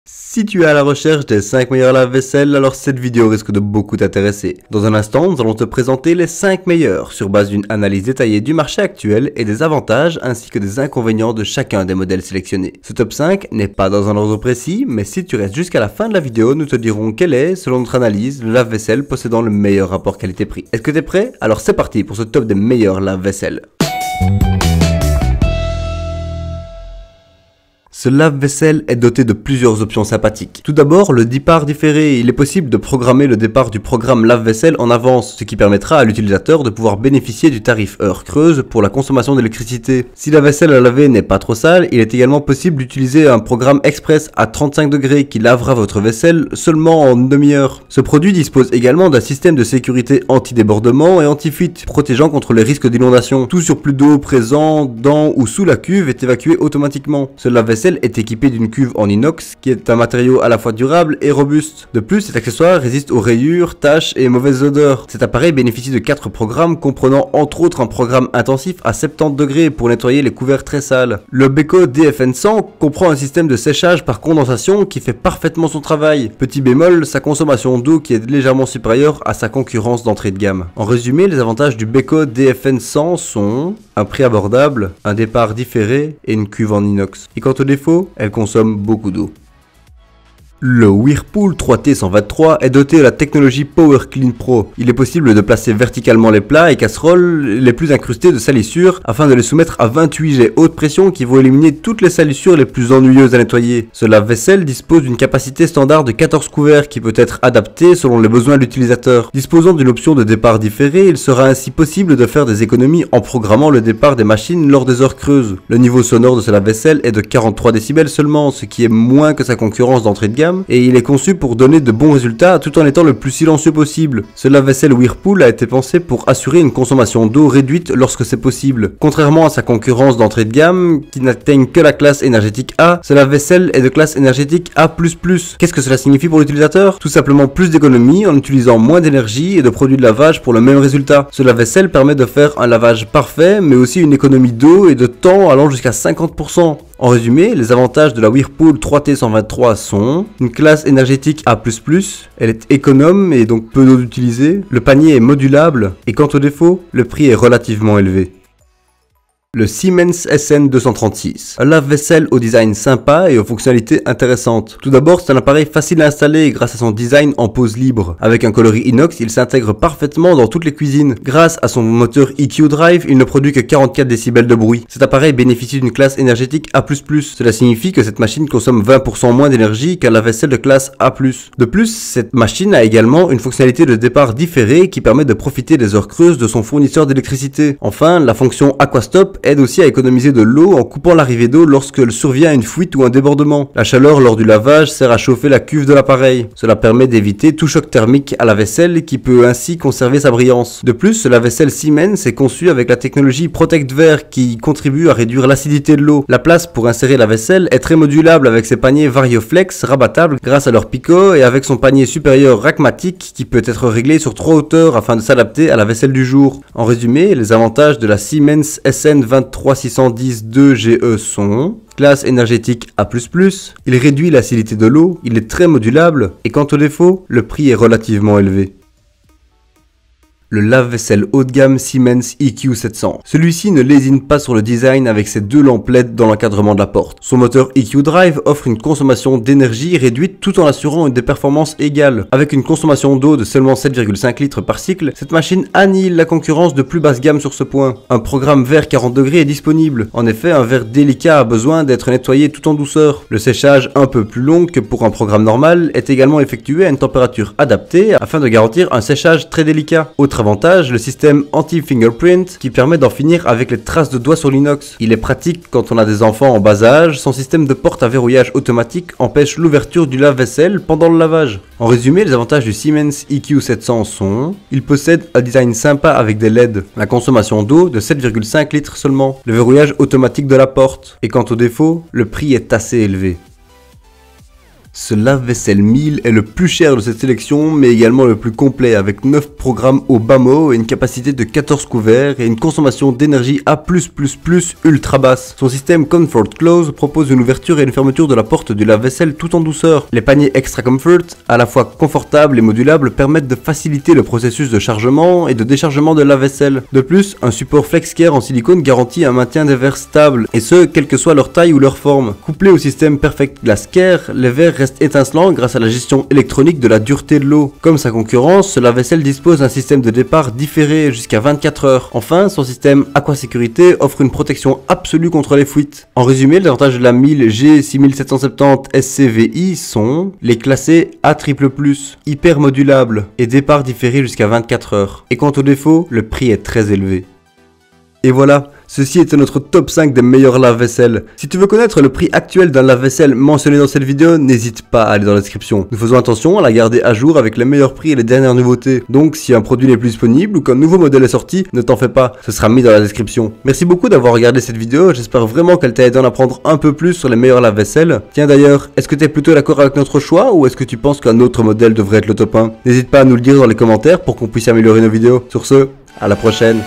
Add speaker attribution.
Speaker 1: Si tu es à la recherche des 5 meilleurs lave-vaisselle, alors cette vidéo risque de beaucoup t'intéresser. Dans un instant, nous allons te présenter les 5 meilleurs sur base d'une analyse détaillée du marché actuel et des avantages ainsi que des inconvénients de chacun des modèles sélectionnés. Ce top 5 n'est pas dans un ordre précis, mais si tu restes jusqu'à la fin de la vidéo, nous te dirons quel est, selon notre analyse, le lave-vaisselle possédant le meilleur rapport qualité-prix. Est-ce que tu es prêt? Alors c'est parti pour ce top des meilleurs lave-vaisselle. Ce lave-vaisselle est doté de plusieurs options sympathiques. Tout d'abord, le départ différé. Il est possible de programmer le départ du programme lave-vaisselle en avance, ce qui permettra à l'utilisateur de pouvoir bénéficier du tarif heure creuse pour la consommation d'électricité. Si la vaisselle à laver n'est pas trop sale, il est également possible d'utiliser un programme express à 35 degrés qui lavera votre vaisselle seulement en une demi-heure. Ce produit dispose également d'un système de sécurité anti-débordement et anti-fuite, protégeant contre les risques d'inondation. Tout surplus d'eau présent dans ou sous la cuve est évacué automatiquement. Ce lave-vaisselle est équipé d'une cuve en inox qui est un matériau à la fois durable et robuste. De plus, cet accessoire résiste aux rayures, taches et mauvaises odeurs. Cet appareil bénéficie de 4 programmes comprenant entre autres un programme intensif à 70 degrés pour nettoyer les couverts très sales. Le Beko DFN 100 comprend un système de séchage par condensation qui fait parfaitement son travail. Petit bémol, sa consommation d'eau qui est légèrement supérieure à sa concurrence d'entrée de gamme. En résumé, les avantages du Beko DFN 100 sont un prix abordable, un départ différé et une cuve en inox. Et quant au défaut, elle consomme beaucoup d'eau. Le Whirlpool 3T123 est doté de la technologie Power Clean Pro. Il est possible de placer verticalement les plats et casseroles les plus incrustés de salissures afin de les soumettre à 28 jets haute pression qui vont éliminer toutes les salissures les plus ennuyeuses à nettoyer. Ce lave-vaisselle dispose d'une capacité standard de 14 couverts qui peut être adaptée selon les besoins de l'utilisateur. Disposant d'une option de départ différé, il sera ainsi possible de faire des économies en programmant le départ des machines lors des heures creuses. Le niveau sonore de ce lave-vaisselle est de 43 décibels seulement, ce qui est moins que sa concurrence d'entrée de gamme, et il est conçu pour donner de bons résultats tout en étant le plus silencieux possible. Ce lave-vaisselle Whirlpool a été pensé pour assurer une consommation d'eau réduite lorsque c'est possible. Contrairement à sa concurrence d'entrée de gamme qui n'atteigne que la classe énergétique A, ce lave-vaisselle est de classe énergétique A++. Qu'est-ce que cela signifie pour l'utilisateur? Tout simplement plus d'économie en utilisant moins d'énergie et de produits de lavage pour le même résultat. Ce lave-vaisselle permet de faire un lavage parfait mais aussi une économie d'eau et de temps allant jusqu'à 50%. En résumé, les avantages de la Whirlpool 3T123 sont une classe énergétique A++, elle est économe et donc peu d'eau d'utiliser, le panier est modulable et quant au défaut, le prix est relativement élevé. Le Siemens SN236, un lave-vaisselle au design sympa et aux fonctionnalités intéressantes. Tout d'abord, c'est un appareil facile à installer grâce à son design en pose libre. Avec un coloris inox, il s'intègre parfaitement dans toutes les cuisines. Grâce à son moteur EQ Drive, il ne produit que 44 décibels de bruit. Cet appareil bénéficie d'une classe énergétique A++. Cela signifie que cette machine consomme 20% moins d'énergie qu'un lave-vaisselle de classe A+. De plus, cette machine a également une fonctionnalité de départ différée qui permet de profiter des heures creuses de son fournisseur d'électricité. Enfin, la fonction Aquastop aide aussi à économiser de l'eau en coupant l'arrivée d'eau lorsque survient une fuite ou un débordement. La chaleur lors du lavage sert à chauffer la cuve de l'appareil. Cela permet d'éviter tout choc thermique à la vaisselle qui peut ainsi conserver sa brillance. De plus, la vaisselle Siemens est conçue avec la technologie ProtectVer qui contribue à réduire l'acidité de l'eau. La place pour insérer la vaisselle est très modulable avec ses paniers Varioflex rabattables grâce à leur picot et avec son panier supérieur Racmatic qui peut être réglé sur 3 hauteurs afin de s'adapter à la vaisselle du jour. En résumé, les avantages de la Siemens SN23612GE sont classe énergétique A++, il réduit l'acidité de l'eau, il est très modulable et quant au défaut, le prix est relativement élevé. Le lave-vaisselle haut de gamme Siemens EQ700. Celui-ci ne lésine pas sur le design avec ses 2 lampes LED dans l'encadrement de la porte. Son moteur EQ Drive offre une consommation d'énergie réduite tout en assurant des performances égales. Avec une consommation d'eau de seulement 7,5 litres par cycle, cette machine annihile la concurrence de plus basse gamme sur ce point. Un programme verre 40 degrés est disponible. En effet, un verre délicat a besoin d'être nettoyé tout en douceur. Le séchage un peu plus long que pour un programme normal est également effectué à une température adaptée afin de garantir un séchage très délicat. Autre avantage, le système anti-fingerprint qui permet d'en finir avec les traces de doigts sur l'inox. Il est pratique quand on a des enfants en bas âge, son système de porte à verrouillage automatique empêche l'ouverture du lave-vaisselle pendant le lavage. En résumé, les avantages du Siemens EQ700 sont: il possède un design sympa avec des LED, la consommation d'eau de 7,5 litres seulement, le verrouillage automatique de la porte, et quant au défaut, le prix est assez élevé. Ce lave-vaisselle 1000 est le plus cher de cette sélection, mais également le plus complet, avec 9 programmes au bas mot et une capacité de 14 couverts et une consommation d'énergie A+++ ultra basse. Son système Comfort Close propose une ouverture et une fermeture de la porte du lave-vaisselle tout en douceur. Les paniers Extra Comfort, à la fois confortables et modulables, permettent de faciliter le processus de chargement et de déchargement de lave-vaisselle. De plus, un support FlexCare en silicone garantit un maintien des verres stable, et ce, quelle que soit leur taille ou leur forme. Couplé au système Perfect Glass Care, les verres restent étincelants grâce à la gestion électronique de la dureté de l'eau. Comme sa concurrence, ce lave-vaisselle dispose d'un système de départ différé jusqu'à 24 heures. Enfin, son système Aquasécurité offre une protection absolue contre les fuites. En résumé, les avantages de la 1000G 6770 SCVI sont les classés A++, hyper modulable et départ différé jusqu'à 24 heures. Et quant aux défauts, le prix est très élevé. Et voilà, ceci était notre top 5 des meilleurs lave-vaisselle. Si tu veux connaître le prix actuel d'un lave-vaisselle mentionné dans cette vidéo, n'hésite pas à aller dans la description. Nous faisons attention à la garder à jour avec les meilleurs prix et les dernières nouveautés. Donc si un produit n'est plus disponible ou qu'un nouveau modèle est sorti, ne t'en fais pas, ce sera mis dans la description. Merci beaucoup d'avoir regardé cette vidéo, j'espère vraiment qu'elle t'a aidé à en apprendre un peu plus sur les meilleurs lave-vaisselle. Tiens d'ailleurs, est-ce que tu es plutôt d'accord avec notre choix ou est-ce que tu penses qu'un autre modèle devrait être le top 1? N'hésite pas à nous le dire dans les commentaires pour qu'on puisse améliorer nos vidéos. Sur ce, à la prochaine.